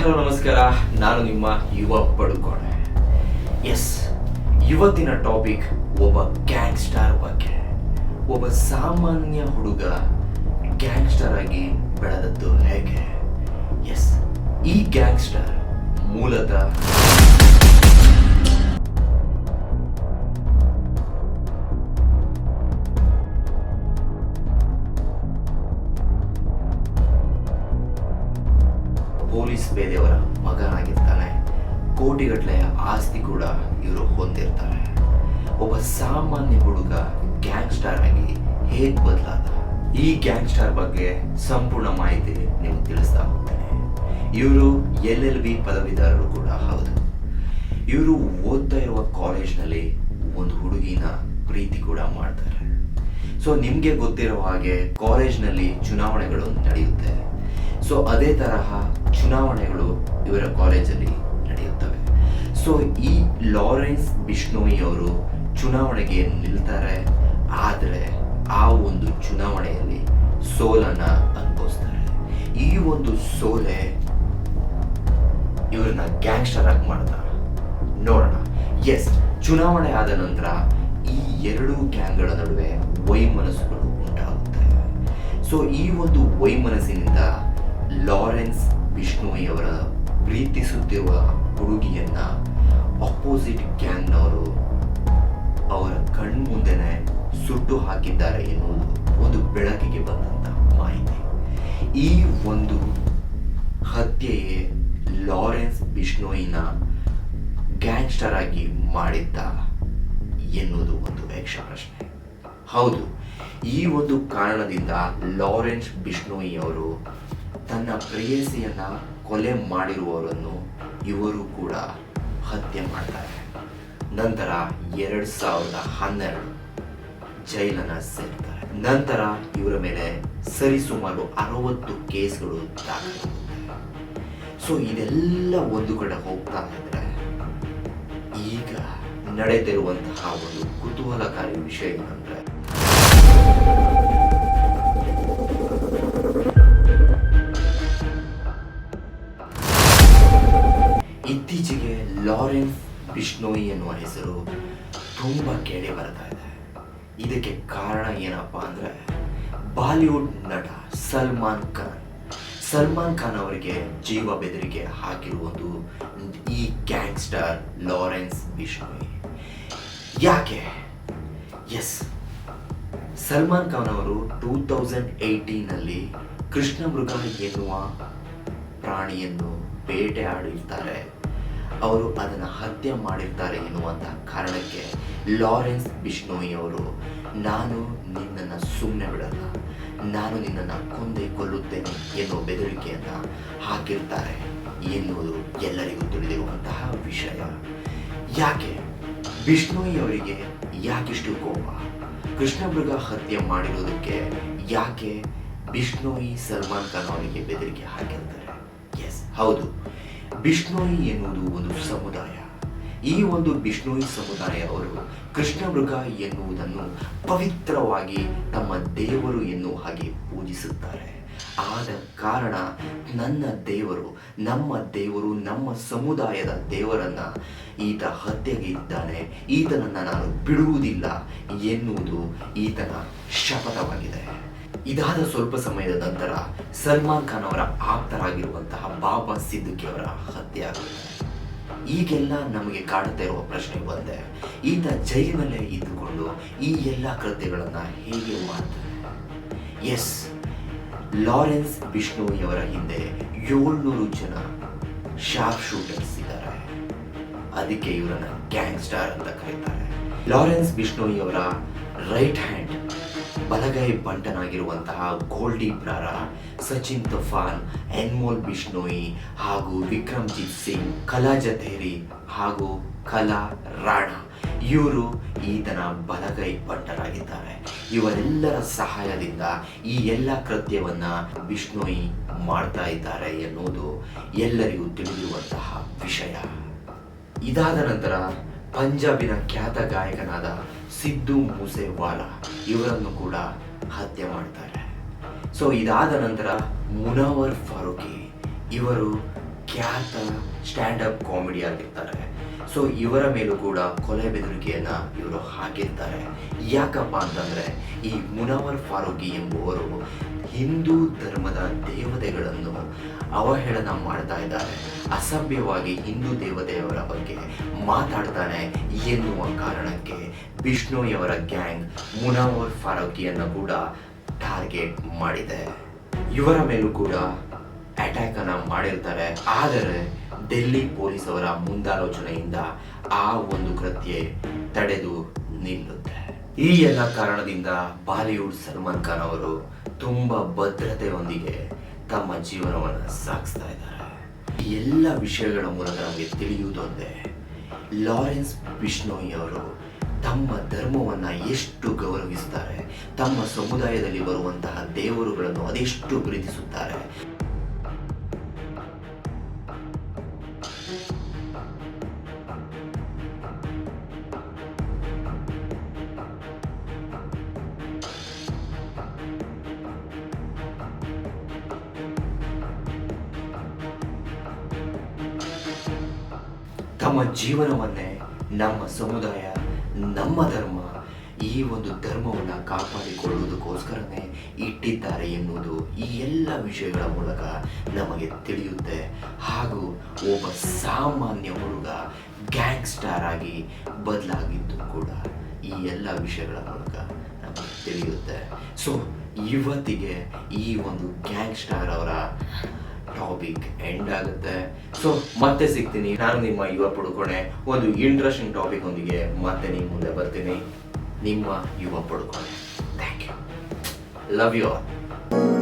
Hello ನಮಸ್ಕಾರ, ನಾನು ನಿಮ್ಮ ಯುವ ಪಡುಕೋಣೆ. ಎಸ್, ಇವತ್ತಿನ ಟಾಪಿಕ್ ಒಬ್ಬ ಗ್ಯಾಂಗ್ಸ್ಟರ್ ಬಗ್ಗೆ. ಒಬ್ಬ ಸಾಮಾನ್ಯ ಹುಡುಗ ಗ್ಯಾಂಗ್ಸ್ಟರ್ ಆಗಿ ಬೆಳೆದದ್ದು ಹೇಗೆ? ಎಸ್, ಈ ಗ್ಯಾಂಗ್ಸ್ಟರ್ ಮೂಲತಃ ಪೊಲೀಸ್ ಪೇದೆಯವರ ಮಗನಾಗಿರ್ತಾನೆ. ಕೋಟಿಗಟ್ಟಲೆಯ ಆಸ್ತಿ ಕೂಡ ಇವರು ಹೊಂದಿರ್ತಾರೆ. ಒಬ್ಬ ಸಾಮಾನ್ಯ ಹುಡುಗ ಗ್ಯಾಂಗ್ಸ್ಟರ್ ಆಗಿ ಹೇಗೆ ಬದಲಾದ? ಈ ಗ್ಯಾಂಗ್ಸ್ಟರ್ ಬಗ್ಗೆ ಸಂಪೂರ್ಣ ಮಾಹಿತಿ ನಿಮ್ಗೆ ತಿಳಿಸ್ತಾ ಹೋಗ್ತೇನೆ. ಇವರು LLB ಪದವೀಧರರು ಕೂಡ ಹೌದು. ಇವರು ಓದ್ತಾ ಇರುವ ಕಾಲೇಜ್ನಲ್ಲಿ ಒಂದು ಹುಡುಗಿನ ಪ್ರೀತಿ ಕೂಡ ಮಾಡ್ತಾರೆ. ಸೊ ನಿಮಗೆ ಗೊತ್ತಿರೋ ಹಾಗೆ ಕಾಲೇಜ್ನಲ್ಲಿ ಚುನಾವಣೆಗಳು ನಡೆಯುತ್ತೆ. ಸೊ ಅದೇ ತರಹ ಚುನಾವಣೆಗಳು ಇವರ ಕಾಲೇಜಲ್ಲಿ ನಡೆಯುತ್ತವೆ. ಸೊ ಈ ಲಾರೆನ್ಸ್ ಬಿಷ್ಣೋಯಿ ಅವರು ಚುನಾವಣೆಗೆ ನಿಲ್ತಾರೆ. ಆದರೆ ಆ ಒಂದು ಚುನಾವಣೆಯಲ್ಲಿ ಸೋಲನ್ನ ಅನುಭವಿಸ್ತಾರೆ. ಈ ಒಂದು ಸೋಲೆ ಇವ್ರನ್ನ ಗ್ಯಾಂಗ್ಸ್ಟರ್ ಆಗಿ ಮಾಡ್ತಾರೆ. ನೋಡೋಣ. ಎಸ್, ಚುನಾವಣೆ ಆದ ನಂತರ ಈ ಎರಡೂ ಗ್ಯಾಂಗ್ಗಳ ನಡುವೆ ವೈಮನಸ್ಸುಗಳು ಉಂಟಾಗುತ್ತೆ. ಸೊ ಈ ಒಂದು ವೈಮನಸ್ಸಿನಿಂದ ಲಾರೆನ್ಸ್ ಬಿಷ್ಣೋಯಿ ಅವರ ಪ್ರೀತಿಸುತ್ತಿರುವ ಹುಡುಗಿಯನ್ನ ಅಪೋಸಿಟ್ ಗ್ಯಾಂಗ್ನವರು ಅವರ ಕಣ್ಮುಂದೆನೆ ಸುಟ್ಟು ಹಾಕಿದ್ದಾರೆ ಎನ್ನುವುದು ಒಂದು ಬೆಳಕಿಗೆ ಬಂದಂತ ಮಾಹಿತಿ. ಈ ಒಂದು ಹತ್ಯೆಯೇ ಲಾರೆನ್ಸ್ ಬಿಷ್ಣೋಯಿನ ಗ್ಯಾಂಗ್ಸ್ಟರ್ ಆಗಿ ಮಾಡಿದ್ದ ಎನ್ನುವುದು ಒಂದು ಯಕ್ಷ ಪ್ರಶ್ನೆ. ಹೌದು, ಈ ಒಂದು ಕಾರಣದಿಂದ ಲಾರೆನ್ಸ್ ಬಿಷ್ಣೋಯಿ ಅವರು ತನ್ನ ಪ್ರೇಯಸಿಯನ್ನ ಕೊಲೆ ಮಾಡಿರುವವರನ್ನು ಇವರು ಕೂಡ ಹತ್ಯೆ ಮಾಡ್ತಾರೆ. ನಂತರ 2012 ಜೈಲನ್ನ ಸೇರ್ತಾರೆ. ನಂತರ ಇವರ ಮೇಲೆ ಸರಿಸುಮಾರು 60 ಕೇಸ್ಗಳು ದಾಖಲಾಗುತ್ತೆ. ಸೊ ಇದೆಲ್ಲ ಒಂದು ಕಡೆ ಹೋಗ್ತಾ ಇದ್ರೆ ಈಗ ನಡೆದಿರುವಂತಹ ಒಂದು ಕುತೂಹಲಕಾರಿ ವಿಷಯ ಏನಂದ್ರೆ, ಇತ್ತೀಚೆಗೆ ಲಾರೆನ್ಸ್ ಬಿಷ್ಣೋಯಿ ಎನ್ನುವ ಹೆಸರು ತುಂಬಾ ಕೇಳಿ ಬರ್ತಾ ಇದೆ. ಇದಕ್ಕೆ ಕಾರಣ ಏನಪ್ಪಾ ಅಂದ್ರೆ, ಬಾಲಿವುಡ್ ನಟ ಸಲ್ಮಾನ್ ಖಾನ್ ಅವರಿಗೆ ಜೀವ ಬೆದರಿಕೆ ಹಾಕಿರುವುದು ಈ ಗ್ಯಾಂಗ್ಸ್ಟರ್ ಲಾರೆನ್ಸ್ ಬಿಷ್ಣೋಯಿ. ಯಾಕೆ? ಎಸ್, ಸಲ್ಮಾನ್ ಖಾನ್ ಅವರು 2018 ಕೃಷ್ಣ ಮೃಗ ಎನ್ನುವ ಪ್ರಾಣಿಯನ್ನು ಬೇಟೆ ಆಡಿರ್ತಾರೆ. ಅವರು ಅದನ್ನು ಹತ್ಯೆ ಮಾಡಿರ್ತಾರೆ ಎನ್ನುವಂತಹ ಕಾರಣಕ್ಕೆ ಲಾರೆನ್ಸ್ ಬಿಷ್ಣೋಯಿ ಅವರು ನಾನು ನಿನ್ನನ್ನು ಸುಮ್ಮನೆ ಬಿಡಲ್ಲ, ನಾನು ನಿನ್ನನ್ನು ಕೊಂದೇ ಕೊಲ್ಲುತ್ತೇನೆ ಎನ್ನುವ ಬೆದರಿಕೆಯನ್ನು ಹಾಕಿರ್ತಾರೆ ಎನ್ನುವುದು ಎಲ್ಲರಿಗೂ ತಿಳಿದಿರುವಂತಹ ವಿಷಯ. ಯಾಕೆ ಬಿಷ್ಣೋಯಿ ಅವರಿಗೆ ಯಾಕಿಷ್ಟು ಕೋಪ? ಕೃಷ್ಣ ಮೃಗ ಹತ್ಯೆ ಮಾಡಿರೋದಕ್ಕೆ ಯಾಕೆ ಬಿಷ್ಣೋಯಿ ಸಲ್ಮಾನ್ ಖಾನ್ ಅವರಿಗೆ ಬೆದರಿಕೆ ಹಾಕಿರ್ತಾರೆ? ಎಸ್, ಹೌದು, ಬಿಷ್ಣೋಯಿ ಎನ್ನುವುದು ಒಂದು ಸಮುದಾಯ. ಈ ಒಂದು ಬಿಷ್ಣೋಯಿ ಸಮುದಾಯ ಅವರು ಕೃಷ್ಣ ಮೃಗ ಎನ್ನುವುದನ್ನು ಪವಿತ್ರವಾಗಿ ತಮ್ಮ ದೇವರು ಎನ್ನುವ ಹಾಗೆ ಪೂಜಿಸುತ್ತಾರೆ. ಆದ ಕಾರಣ ನನ್ನ ದೇವರು, ನಮ್ಮ ದೇವರು, ನಮ್ಮ ಸಮುದಾಯದ ದೇವರನ್ನ ಈತ ಹತ್ಯೆಗೆ ಇದ್ದಾನೆ, ಈತನನ್ನ ನಾನು ಬಿಡುವುದಿಲ್ಲ ಎನ್ನುವುದು ಈತನ ಶಪಥವಾಗಿದೆ. ಇದಾದ ಸ್ವಲ್ಪ ಸಮಯದ ನಂತರ ಸಲ್ಮಾನ್ ಖಾನ್ ಅವರ ಆಪ್ತರಾಗಿರುವಂತಹ ಬಾಬಾ ಸಿದ್ದಿಕಿ ಅವರ ಹತ್ಯೆ ಆಗುತ್ತೆ. ಈಗೆಲ್ಲ ನಮಗೆ ಕಾಡುತ್ತಾ ಇರುವ ಪ್ರಶ್ನೆ ಬಂದೆ, ಈತ ಜೈಲಿನಲ್ಲೇ ಇದ್ದುಕೊಂಡು ಈ ಎಲ್ಲ ಕೃತ್ಯಗಳನ್ನ ಹೇಗೆ ಮಾಡ್ತಾರೆ? ಎಸ್, ಲಾರೆನ್ಸ್ ಬಿಷ್ಣೋಯಿ ಅವರ ಹಿಂದೆ 700 ಜನ ಶಾರ್ಪ್ ಶೂಟರ್ಸ್ ಇದ್ದಾರೆ. ಅದಕ್ಕೆ ಇವರನ್ನ ಗ್ಯಾಂಗ್ಸ್ಟರ್ ಅಂತ ಕರೀತಾರೆ. ಲಾರೆನ್ಸ್ ಬಿಷ್ಣೋಯಿ ಅವರ ರೈಟ್ ಹ್ಯಾಂಡ್ ಬಲಗೈ ಬಂಟನಾಗಿರುವಂತಹ ಗೋಲ್ಡಿ ಬ್ರಾರ, ಸಚಿನ್ ತಫಾನ್, ಎನ್ಮೋಲ್ ಬಿಷ್ಣೋಯಿ ಹಾಗೂ ವಿಕ್ರಮ್ಜಿತ್ ಸಿಂಗ್, ಕಲಾ ಜತೇರಿ ಹಾಗೂ ಕಲಾ ರಾಣಾ ಇವರು ಈತನ ಬಲಗೈ ಬಂಟರಾಗಿದ್ದಾರೆ. ಇವರೆಲ್ಲರ ಸಹಾಯದಿಂದ ಈ ಎಲ್ಲ ಕೃತ್ಯವನ್ನ ಬಿಷ್ಣೋಯಿ ಮಾಡ್ತಾ ಇದ್ದಾರೆ ಎನ್ನುವುದು ಎಲ್ಲರಿಗೂ ತಿಳಿದಿರುವಂತಹ ವಿಷಯ. ಇದಾದ ನಂತರ ಪಂಜಾಬಿನ ಖ್ಯಾತ ಗಾಯಕನಾದ ಸಿದ್ದು ಮೂಸೇವಾಲಾ ಇವರನ್ನು ಕೂಡ ಹತ್ಯೆ ಮಾಡ್ತಾರೆ. ಸೊ ಇದಾದ ನಂತರ ಮುನವರ್ ಫಾರೂಕಿ ಇವರು ಖ್ಯಾತ ಸ್ಟ್ಯಾಂಡ್ ಅಪ್ ಕಾಮಿಡಿ ಆಗಿರ್ತಾರೆ. ಸೊ ಇವರ ಮೇಲೂ ಕೂಡ ಕೊಲೆ ಬೆದರಿಕೆಯನ್ನು ಇವರು ಹಾಕಿರ್ತಾರೆ. ಯಾಕಪ್ಪ ಅಂತಂದರೆ ಈ ಮುನವರ್ ಫಾರೂಕಿ ಎಂಬುವರು ಹಿಂದೂ ಧರ್ಮದ ದೇವತೆಗಳನ್ನು ಅವಹೇಳನ ಮಾಡ್ತಾ ಇದ್ದಾರೆ, ಅಸಭ್ಯವಾಗಿ ಹಿಂದೂ ದೇವತೆಯವರ ಬಗ್ಗೆ ಮಾತಾಡ್ತಾನೆ ಎನ್ನುವ ಕಾರಣಕ್ಕೆ ಬಿಷ್ಣೋಯಿಯವರ ಗ್ಯಾಂಗ್ ಮುನವರ್ ಫಾರೂಕಿಯನ್ನು ಕೂಡ ಟಾರ್ಗೆಟ್ ಮಾಡಿದೆ. ಇವರ ಮೇಲೂ ಕೂಡ ಅಟ್ಯಾಕ್ ಅನ್ನ ಮಾಡಿರ್ತಾರೆ. ಆದರೆ ಡೆಲ್ಲಿ ಪೊಲೀಸ್ ಅವರ ಮುಂದಾಲೋಚನೆಯಿಂದ ಆ ಒಂದು ಕೃತ್ಯ ತಡೆದು ನಿಲ್ಲುತ್ತೆ. ಈ ಎಲ್ಲ ಕಾರಣದಿಂದ ಬಾಲಿವುಡ್ ಸಲ್ಮಾನ್ ಖಾನ್ ಅವರು ತುಂಬಾ ಭದ್ರತೆಯೊಂದಿಗೆ ತಮ್ಮ ಜೀವನವನ್ನು ಸಾಗಿಸ್ತಾ ಇದ್ದಾರೆ. ಈ ಎಲ್ಲ ವಿಷಯಗಳ ಮೂಲಕ ನಮಗೆ ತಿಳಿಯುವುದೊಂದೇ, ಲಾರೆನ್ಸ್ ಬಿಷ್ಣೋಯಿ ಅವರು ತಮ್ಮ ಧರ್ಮವನ್ನು ಎಷ್ಟು ಗೌರವಿಸುತ್ತಾರೆ, ತಮ್ಮ ಸಮುದಾಯದಲ್ಲಿ ಬರುವಂತಹ ದೇವರುಗಳನ್ನು ಅದೆಷ್ಟು ಪ್ರೀತಿಸುತ್ತಾರೆ. ತಮ್ಮ ಜೀವನವನ್ನೇ ನಮ್ಮ ಸಮುದಾಯ, ನಮ್ಮ ಧರ್ಮ, ಈ ಒಂದು ಧರ್ಮವನ್ನು ಕಾಪಾಡಿಕೊಳ್ಳುವುದಕ್ಕೋಸ್ಕರನೇ ಇಟ್ಟಿದ್ದಾರೆ ಎನ್ನುವುದು ಈ ಎಲ್ಲ ವಿಷಯಗಳ ಮೂಲಕ ನಮಗೆ ತಿಳಿಯುತ್ತೆ. ಹಾಗೂ ಒಬ್ಬ ಸಾಮಾನ್ಯ ಹುಡುಗ ಗ್ಯಾಂಗ್ಸ್ಟಾರ್ ಆಗಿ ಬದಲಾಗಿದ್ದು ಕೂಡ ಈ ಎಲ್ಲ ವಿಷಯಗಳ ಮೂಲಕ ನಮಗೆ ತಿಳಿಯುತ್ತೆ. ಸೊ ಇವತ್ತಿಗೆ ಈ ಒಂದು ಗ್ಯಾಂಗ್ಸ್ಟಾರ್ ಅವರ ಟಾಪಿಕ್ ಎಂಡ್ ಆಗುತ್ತೆ. ಸೊ ಮತ್ತೆ ಸಿಗ್ತೀನಿ, ನಾನು ನಿಮ್ಮ ಯುವ ಪಡುಕೋಣೆ ಒಂದು ಇಂಟ್ರೆಸ್ಟಿಂಗ್ ಟಾಪಿಕ್ ಒಂದಿಗೆ ಮತ್ತೆ ನಿಮ್ಮ ಮುಂದೆ ಬರ್ತೀನಿ. ನಿಮ್ಮ Yuva Padukone. Thank you. Love you all.